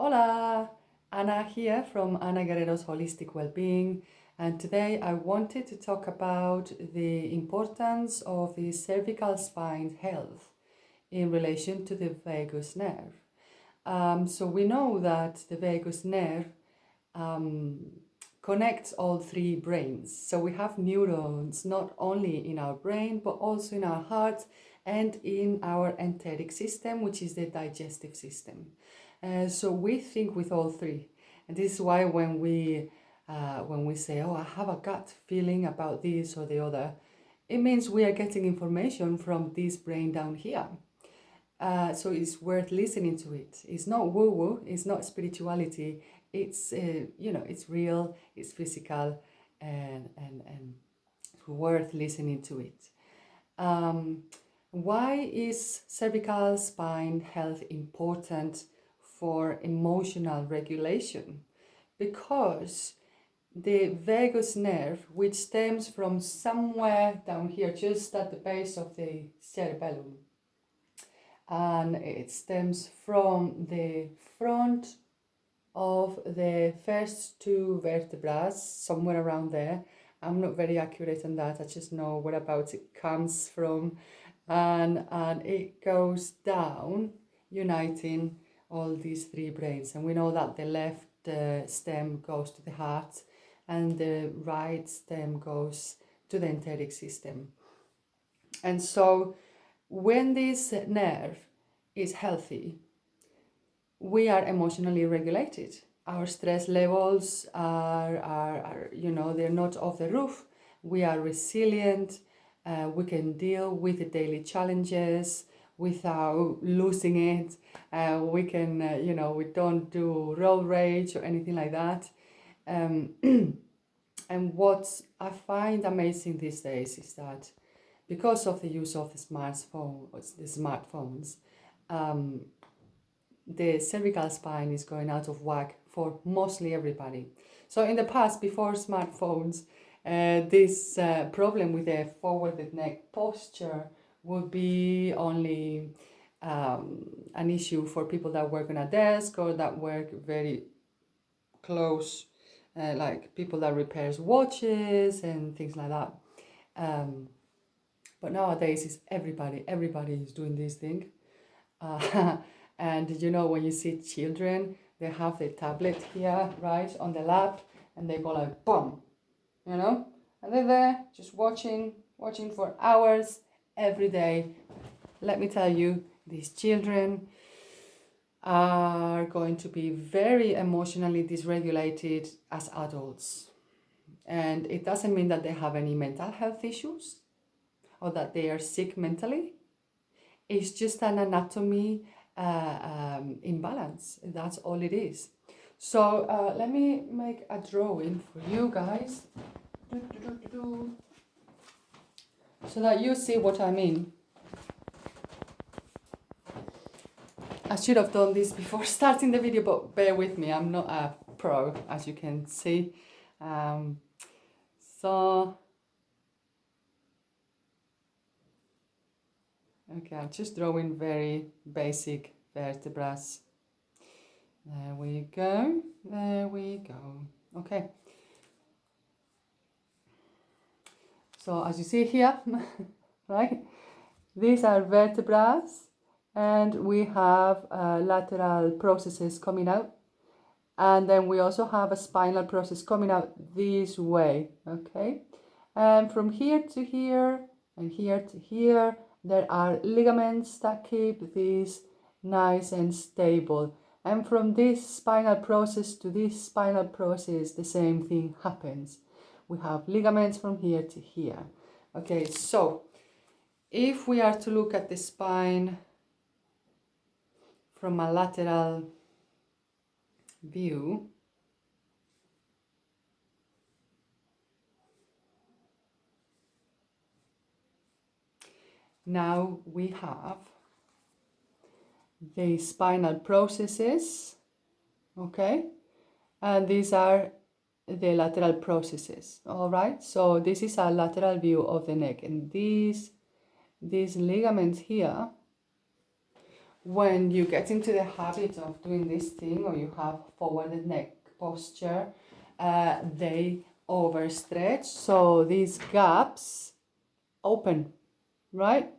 Hola, Anna here from Ana Guerrero's Holistic Wellbeing, and today I wanted to talk about the importance of the cervical spine health in relation to the vagus nerve. So we know that the vagus nerve connects all three brains. So we have neurons not only in our brain but also in our heart and in our enteric system, which is the digestive system. So we think with all three, and this is why when we say, "Oh, I have a gut feeling about this or the other," it means we are getting information from this brain down here. So it's worth listening to it. It's not woo-woo. It's not spirituality. It's it's real. It's physical, and it's worth listening to it. Why is cervical spine health important for emotional regulation? Because the vagus nerve, which stems from somewhere down here, just at the base of the cerebellum, and it stems from the front of the first two vertebrae, somewhere around there. I'm not very accurate on that. I just know whereabouts it comes from, and it goes down, uniting all these three brains. And we know that the left stem goes to the heart, and the right stem goes to the enteric system. And so when this nerve is healthy, we are emotionally regulated. Our stress levels are they're not off the roof. We are resilient. We can deal with the daily challenges without losing it. We can, we don't do road rage or anything like that. And what I find amazing these days is that because of the use of the smartphones, the cervical spine is going out of whack for mostly everybody. So in the past, before smartphones, this problem with the forwarded neck posture would be only an issue for people that work on a desk or that work very close, like people that repairs watches and things like that. But nowadays, it's everybody is doing this thing. And when you see children, they have the tablet here, right, on the lap, and they go like, boom, and they're there just watching for hours every day. Let me tell you, these children are going to be very emotionally dysregulated as adults. And it doesn't mean that they have any mental health issues or that they are sick mentally. It's just an anatomy imbalance. That's all it is. So let me make a drawing for you guys so that you see what I mean. I should have done this before starting the video, but bear with me. I'm not a pro, as you can see. Okay, I'm just drawing very basic vertebrae. There we go. Okay. So as you see here, right, these are vertebrae, and we have lateral processes coming out. And then we also have a spinal process coming out this way, okay? And from here to here, and here to here, there are ligaments that keep this nice and stable. And from this spinal process to this spinal process, the same thing happens. We have ligaments from here to here. Okay, so if we are to look at the spine from a lateral view, now we have the spinal processes, okay, and these are the lateral processes. All right, so this is a lateral view of the neck, and these ligaments here when you get into the habit of doing this thing, or you have forwarded neck posture, they overstretch, so these gaps open, right?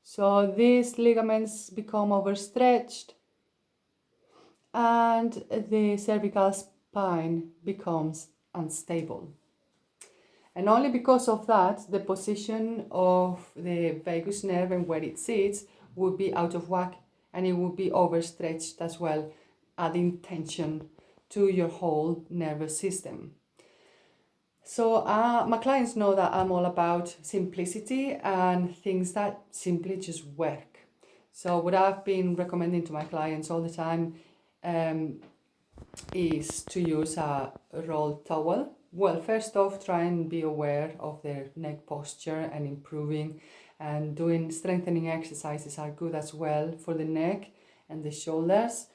So these ligaments become overstretched and the cervical spine becomes unstable. And only because of that, the position of the vagus nerve and where it sits would be out of whack, and it would be overstretched as well, adding tension to your whole nervous system. So my clients know that I'm all about simplicity and things that simply just work. So what I've been recommending to my clients all the time is to use a rolled towel. Well, first off, try and be aware of their neck posture and improving, and doing strengthening exercises are good as well for the neck and the shoulders.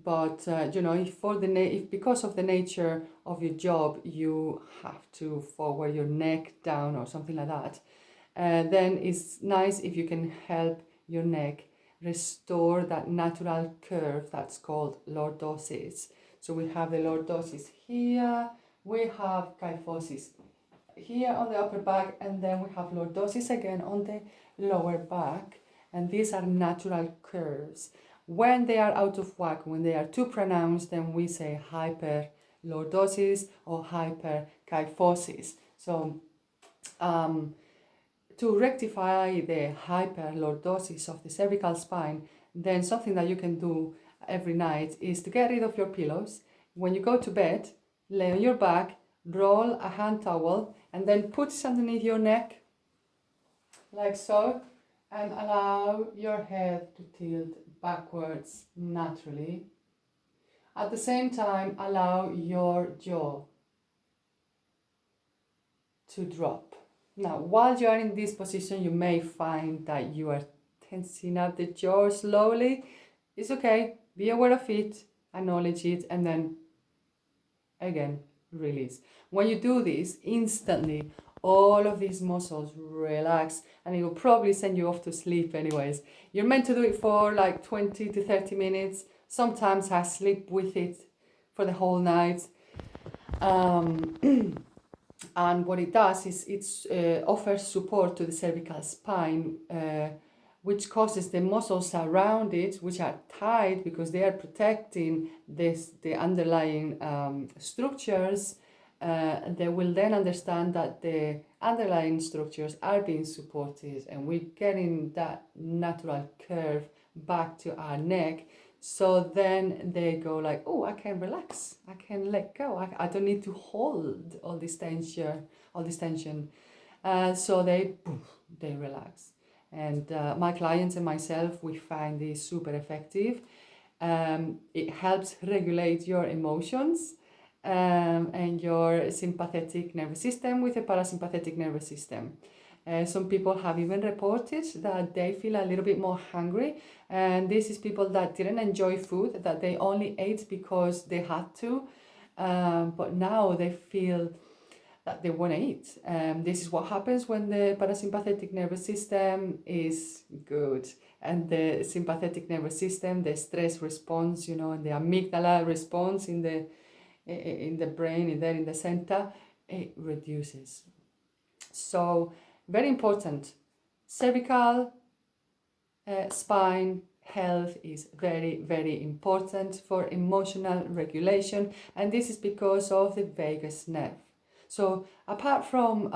But if because of the nature of your job you have to forward your neck down or something like that, then it's nice if you can help your neck restore that natural curve that's called lordosis. So we have the lordosis here, we have kyphosis here on the upper back, and then we have lordosis again on the lower back, and these are natural curves. When they are out of whack, when they are too pronounced, then we say hyperlordosis or hyperkyphosis. So to rectify the hyperlordosis of the cervical spine, then something that you can do every night is to get rid of your pillows. When you go to bed, lay on your back, roll a hand towel, and then put it underneath your neck, like so, and allow your head to tilt backwards naturally. At the same time, allow your jaw to drop. Now, while you are in this position, you may find that you are tensing up the jaw slowly. It's okay, be aware of it, acknowledge it, and then again, release. When you do this, instantly, all of these muscles relax, and it will probably send you off to sleep anyways. You're meant to do it for like 20 to 30 minutes. Sometimes I sleep with it for the whole night. And what it does is it offers support to the cervical spine, which causes the muscles around it, which are tight because they are protecting the underlying structures. They will then understand that the underlying structures are being supported, and we're getting that natural curve back to our neck. So then they go like, oh, I can relax, I can let go, I don't need to hold all this tension. So they relax. And my clients and myself, we find this super effective. It helps regulate your emotions and your sympathetic nervous system with the parasympathetic nervous system. Some people have even reported that they feel a little bit more hungry, and this is people that didn't enjoy food, that they only ate because they had to, but now they feel that they want to eat. This is what happens when the parasympathetic nervous system is good, and the sympathetic nervous system, the stress response, and the amygdala response in the brain, in the center, it reduces. So very important. Cervical spine health is very, very important for emotional regulation, and this is because of the vagus nerve. So apart from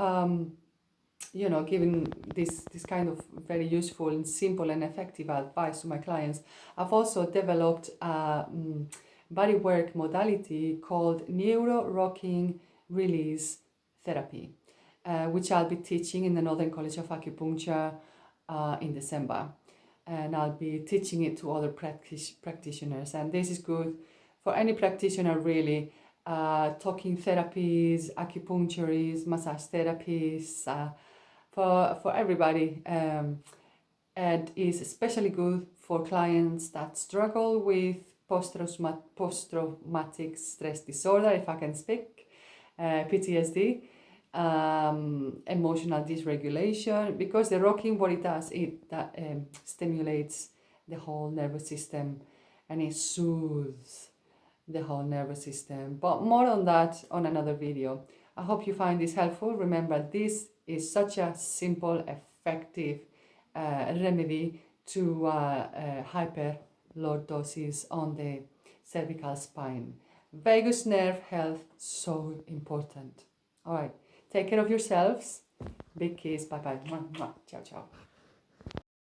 giving this kind of very useful and simple and effective advice to my clients, I've also developed a bodywork modality called neuro rocking release therapy, which I'll be teaching in the Northern College of Acupuncture in December. And I'll be teaching it to other practitioners. And this is good for any practitioner, really. Talking therapies, acupuncturists, massage therapists, for everybody. And is especially good for clients that struggle with post-traumatic stress disorder, if I can speak, PTSD. emotional dysregulation, because the rocking, what it does, it stimulates the whole nervous system and it soothes the whole nervous system. But more on that on another video. I hope you find this helpful. Remember, this is such a simple, effective remedy to hyperlordosis on the cervical spine. Vagus nerve health, so important. All right, take care of yourselves. Big kiss. Bye bye. Ciao, ciao.